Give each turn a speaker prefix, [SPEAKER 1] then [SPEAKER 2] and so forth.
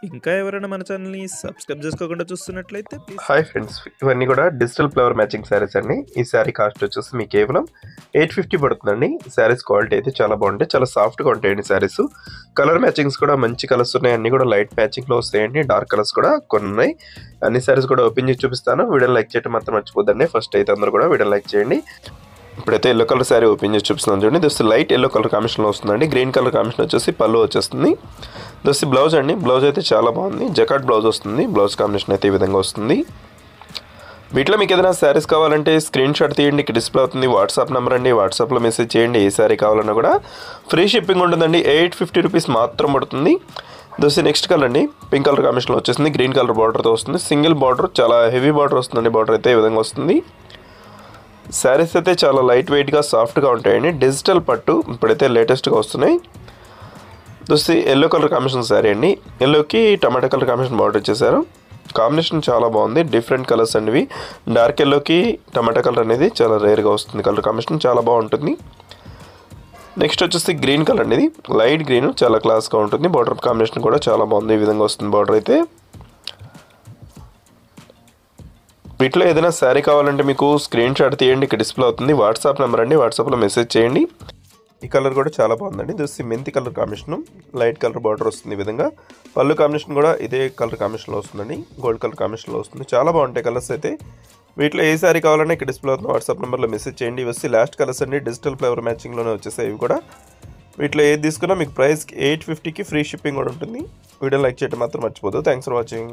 [SPEAKER 1] ఇంకా ఎవరైనా మన ఛానల్‌ని సబ్స్క్రైబ్ చేసుకోకుండా చూస్తున్నట్లయితే ప్లీజ్
[SPEAKER 2] హాయ్ ఫ్రెండ్స్, ఇవన్నీ కూడా డిజిటల్ ఫ్లవర్ మ్యాచింగ్ శారీస్ అండి. ఈ శారీ కాస్ట్ వచ్చేసి మీకు కేవలం 850 పడుతుందండి. శారీస్ క్వాలిటీ అయితే చాలా బాగుంటాయి, చాలా సాఫ్ట్గా ఉంటాయండి శారీస్. కలర్ మ్యాచింగ్స్ కూడా మంచి కలర్స్ ఉన్నాయి, అన్ని కూడా లైట్ మ్యాచింగ్లో వస్తాయండి. డార్క్ కలర్స్ కూడా కొన్ని ఉన్నాయి. అన్ని శారీస్ కూడా ఓపెన్ చేసి చూపిస్తాను. వీడియోని లైక్ చేయడం మాత్రం మర్చిపోద్దండి. ఫస్ట్ అయితే అందరూ కూడా వీడియోని లైక్ చేయండి. ఇప్పుడైతే ఎల్లో కలర్ శారీ ఓపెన్ చేసి చూపిస్తున్నాను చూడండి. దోస్తి లైట్ ఎల్లో కలర్ కాంబినేషన్లో వస్తుందండి. గ్రీన్ కలర్ కాంబినేషన్ వచ్చేసి పళ్ళు వచ్చేస్తుంది. దోస్తి బ్లౌజ్ అండి, బ్లౌజ్ అయితే చాలా బాగుంది. జకాట్ బ్లౌజ్ వస్తుంది. బ్లౌజ్ కాంబినేషన్ అయితే ఈ విధంగా వస్తుంది. వీటిలో మీకు ఏదైనా శారీస్ కావాలంటే స్క్రీన్ షాట్ తీయండి, ఇక్కడ డిస్ప్లే అవుతుంది. వాట్సాప్ నెంబర్ అండి, వాట్సాప్లో మెసేజ్ చేయండి. ఏ శారీ కావాలన్నా కూడా ఫ్రీ షిప్పింగ్ ఉంటుందండి. 850 రూపీస్ మాత్రం పడుతుంది. దోస్తి నెక్స్ట్ కలర్ అండి, పింక్ కలర్ కాంబినేషన్లో వచ్చేసింది. గ్రీన్ కలర్ బార్డర్తో వస్తుంది. సింగిల్ బార్డర్, చాలా హెవీ బార్డర్ వస్తుందండి. బార్డర్ అయితే ఈ విధంగా వస్తుంది. శారీస్ అయితే చాలా లైట్ వెయిట్గా సాఫ్ట్గా ఉంటాయండి. డిజిటల్ పట్టు ఇప్పుడైతే లేటెస్ట్గా వస్తున్నాయి. దోస్తి ఎల్లో కలర్ కాంబినేషన్ శారీ అండి. ఎల్లోకి టమాటా కలర్ కాంబినేషన్ బార్డర్ ఇచ్చేసారు. కాంబినేషన్ చాలా బాగుంది. డిఫరెంట్ కలర్స్ అండి. డార్క్ ఎల్లోకి టమాటా కలర్ అనేది చాలా రేర్గా వస్తుంది. కలర్ కాంబినేషన్ చాలా బాగుంటుంది. నెక్స్ట్ వచ్చేసి గ్రీన్ కలర్ అనేది లైట్ గ్రీన్, చాలా క్లాస్గా ఉంటుంది. బార్డర్ కాంబినేషన్ కూడా చాలా బాగుంది. ఈ విధంగా వస్తుంది బార్డర్ అయితే. వీటిలో ఏదైనా శారీ కావాలంటే మీకు స్క్రీన్ షాట్ తీయండి, ఇక్కడ డిస్ప్లే అవుతుంది. వాట్సాప్ నెంబర్ అండి, వాట్సాప్లో మెసేజ్ చేయండి. ఈ కలర్ కూడా చాలా బాగుందండి. దోస్తి మెంతి colour combination, light colour border వస్తుంది. ఈ విధంగా పళ్ళు కాంబినేషన్ కూడా ఇదే కలర్ కాంబినేషన్లో వస్తుందండి. గోల్డ్ కలర్ కాంబినేషన్లో వస్తుంది. చాలా బాగుంటాయి కలర్స్ అయితే. వీటిలో ఏ శారీ కావాలన్నా ఇక్కడ డిస్ప్లే అవుతుంది. వాట్సాప్ నెంబర్లో మెసేజ్ చేయండి. ఇవి లాస్ట్ కలర్స్ అండి, డిజిటల్ ఫ్లేవర్ మ్యాచింగ్లోనే వచ్చేసాయి ఇవి కూడా. వీటిలో ఏది తీసుకున్నా మీకు ప్రైస్కి 850కి ఫ్రీ షిప్పింగ్ కూడా ఉంటుంది. వీడియో లైక్ చేయడం మాత్రం మర్చిపోదు. Thanks for watching.